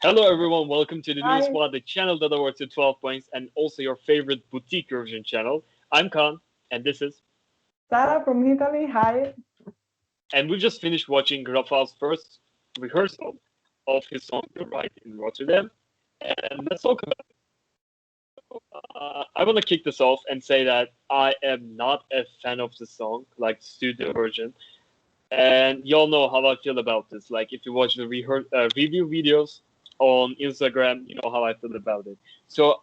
Hello everyone, welcome to the New Hi, Squad, the channel that awards you 12 points and also your favorite boutique Eurovision channel. I'm Khan, and this is, Sara from Italy. Hi. and we just finished watching RAFA's first rehearsal of his song The Ride in Rotterdam. And let's talk about it. I want to kick this off and say that I am not a fan of the song, like the studio version. And y'all know how I feel about this. Like, if you watch the review videos on Instagram, you know how I feel about it. So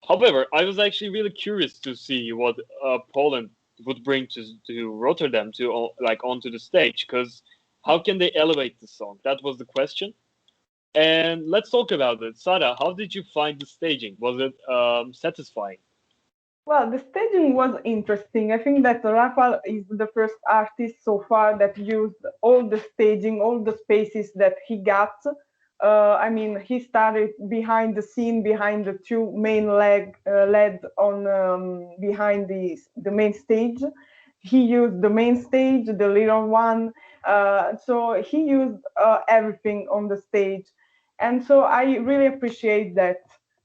however, I was actually really curious to see what Poland would bring to Rotterdam to like onto the stage, because how can they elevate the song? That was the question. And let's talk about it. Sada, how did you find the staging? Was it satisfying? Well, the staging was interesting. I think that Rafael is the first artist so far that used all the staging, all the spaces that he got. I mean, he started behind the scene, behind the two main leads on behind the main stage. He used the main stage, the little one. So he used everything on the stage, and so I really appreciate that,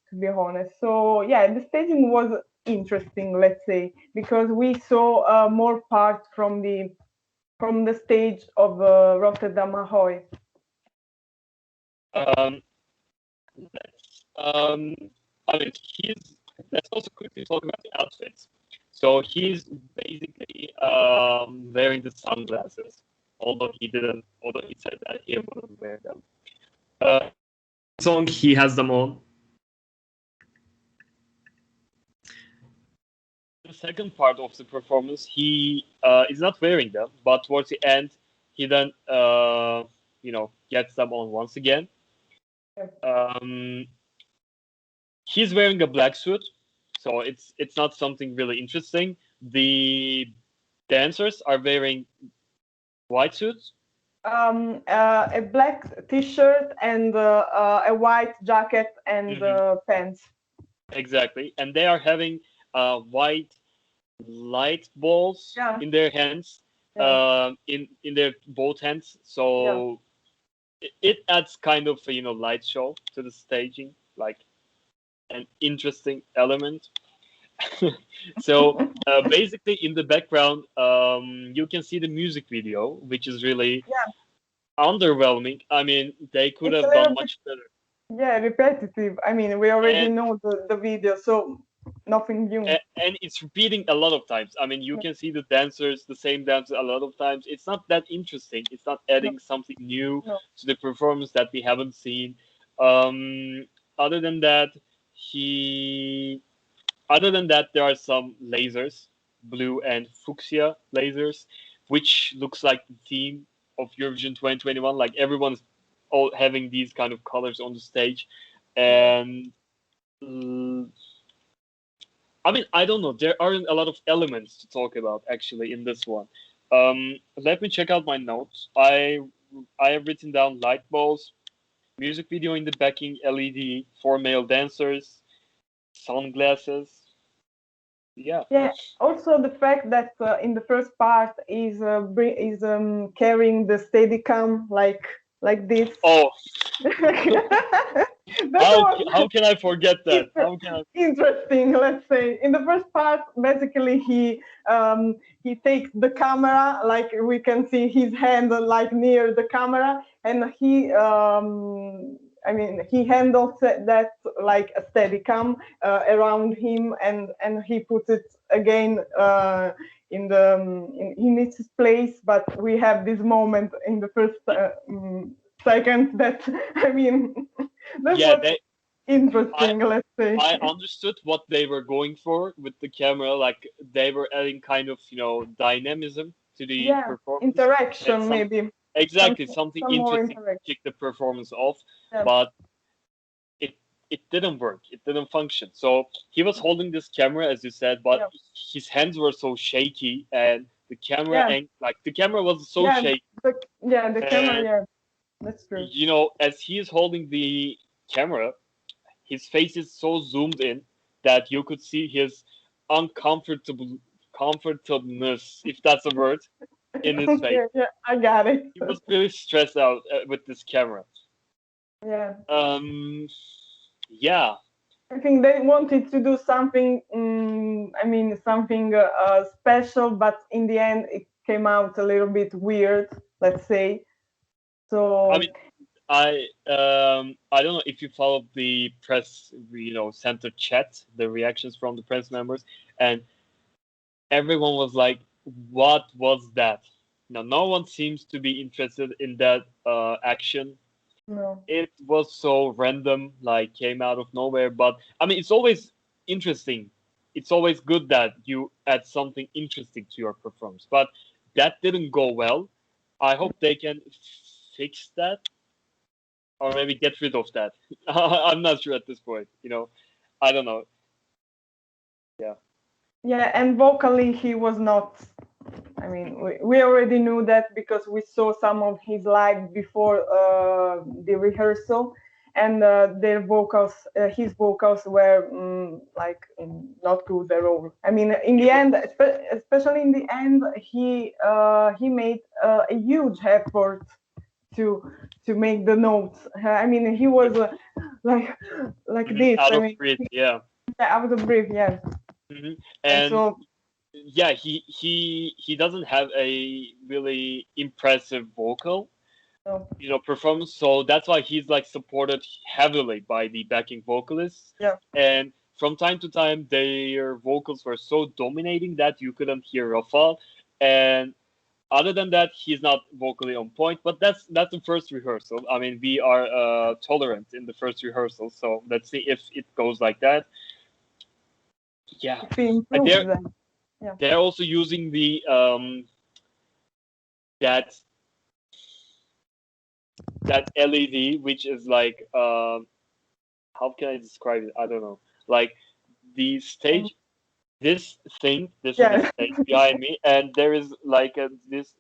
to be honest. So yeah, the staging was interesting, let's say, because we saw more parts from the stage of Rotterdam Ahoy. Um, let's, I mean, he's. Let's also quickly talk about the outfits. So he's basically wearing the sunglasses, although he didn't. Although he said that he wouldn't wear them. Uh, Song he has them on. The second part of the performance, he is not wearing them, but towards the end, he then gets them on once again. Um, he's wearing a black suit, so it's not something really interesting. The dancers are wearing white suits. A black T-shirt and a white jacket and Hmm. pants. Exactly, and they are having white light balls Yeah, in their hands, yeah, in their both hands. yeah. So it adds kind of a light show to the staging, like an interesting element. So basically, in the background, you can see the music video, which is really Yeah, underwhelming. I mean, they could it's a have done little bit, much better. yeah, repetitive. I mean, we already And know the video, so nothing new. and it's repeating a lot of times. I mean, you No, can see the dancers, the same dancer a lot of times. It's not that interesting. It's not no, adding something new no. to the performance that we haven't seen. Um, other than that, he. Other than that, there are some lasers, blue and fuchsia lasers, which looks like the theme of Eurovision 2021. Like everyone's all having these kind of colors on the stage, Yeah. and I mean, I don't know. There aren't a lot of elements to talk about actually in this one. Let me check out my notes. I have written down light balls, music video in the backing, LED, four male dancers, sunglasses. Yeah. Yeah. Also, the fact that in the first part is carrying the Steadicam like this. Oh, That how was can I forget that? inter- How can I? interesting. Let's say in the first part, basically he takes the camera, like we can see his hand like near the camera, and I mean, he handles that like a Steadicam around him, and he puts it again in its place. But we have this moment in the first second that I mean that Yeah, was they. I interesting. Let's say. I understood what they were going for with the camera. Like they were adding kind of dynamism to the Yeah, performance. And interaction some maybe. Some exactly something some more interesting to interaction. kick the performance off, Yeah, but it it didn't work. It didn't function. So he was holding this camera, as you said, but yeah, his hands were so shaky, and the camera yeah, and like the camera was so yeah. shaky, The camera. and Yeah, that's true. as he is holding the camera, his face is so zoomed in that you could see his uncomfortable comfortableness, if that's a word, in his face. Okay, yeah, I got it. He was really stressed out with this camera. Yeah. Yeah. I think they wanted to do something, I mean, something special, but in the end, it came out a little bit weird, let's say. I So, mean, I don't know if you followed the press, center chat, the reactions from the press members, and everyone was like, "What was that?" No one seems to be interested in that action. no. It was so random, like came out of nowhere. But I mean, it's always interesting. It's always good that you add something interesting to your performance. But that didn't go well. I hope they can fix that or maybe get rid of that. I'm not sure at this point. I don't know. Yeah. Yeah, and vocally, he was not. I mean, we already knew that because we saw some of his live before the rehearsal, and their vocals, his vocals were like not good at all. I mean, in the end, especially in the end, he made a huge effort to to make the notes. I mean, he was like like this. Out I of mean, breath. Yeah. out of breath, yeah. hmm And And so, yeah, he doesn't have a really impressive vocal, no, performance. So that's why he's like supported heavily by the backing vocalists. yeah. And from time to time, their vocals were so dominating that you couldn't hear RAFAL. And other than that, he's not vocally on point. But that's the first rehearsal. I mean, we are tolerant in the first rehearsal, so let's see if it goes like that. Yeah, If he and improves, then yeah. they're also using the that that LED, which is like how can I describe it? I don't know. Like the stage, this is the Yeah, stage behind me, and there is like this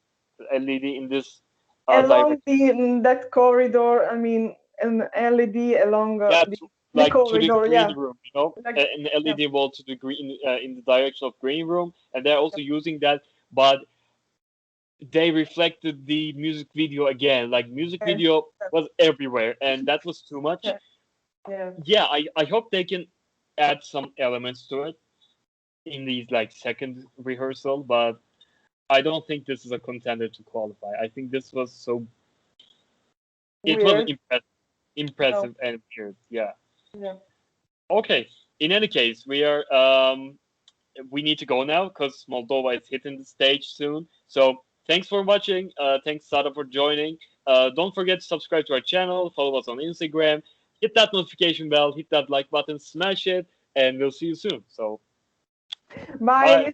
LED in this along direction. that corridor. I mean, an LED along Yeah, the like to the corridor. green Yeah, room, like an yeah, LED wall to the green in the direction of green room, and they're yeah, also using that, but they reflected the music video again. Like music yeah, video was everywhere, and that was too much. yeah, yeah. Yeah, I hope they can add some elements to it in these like second rehearsal, but I don't think this is a contender to qualify. I think this was so it was Weird. No, impressive and weird. Yeah. yeah. Okay. In any case, we need to go now because Moldova is hitting the stage soon. So thanks for watching. Thanks Sada for joining. Don't forget to subscribe to our channel. Follow us on Instagram. Hit that notification bell. Hit that like button. Smash it, and we'll see you soon. So Bye. bye.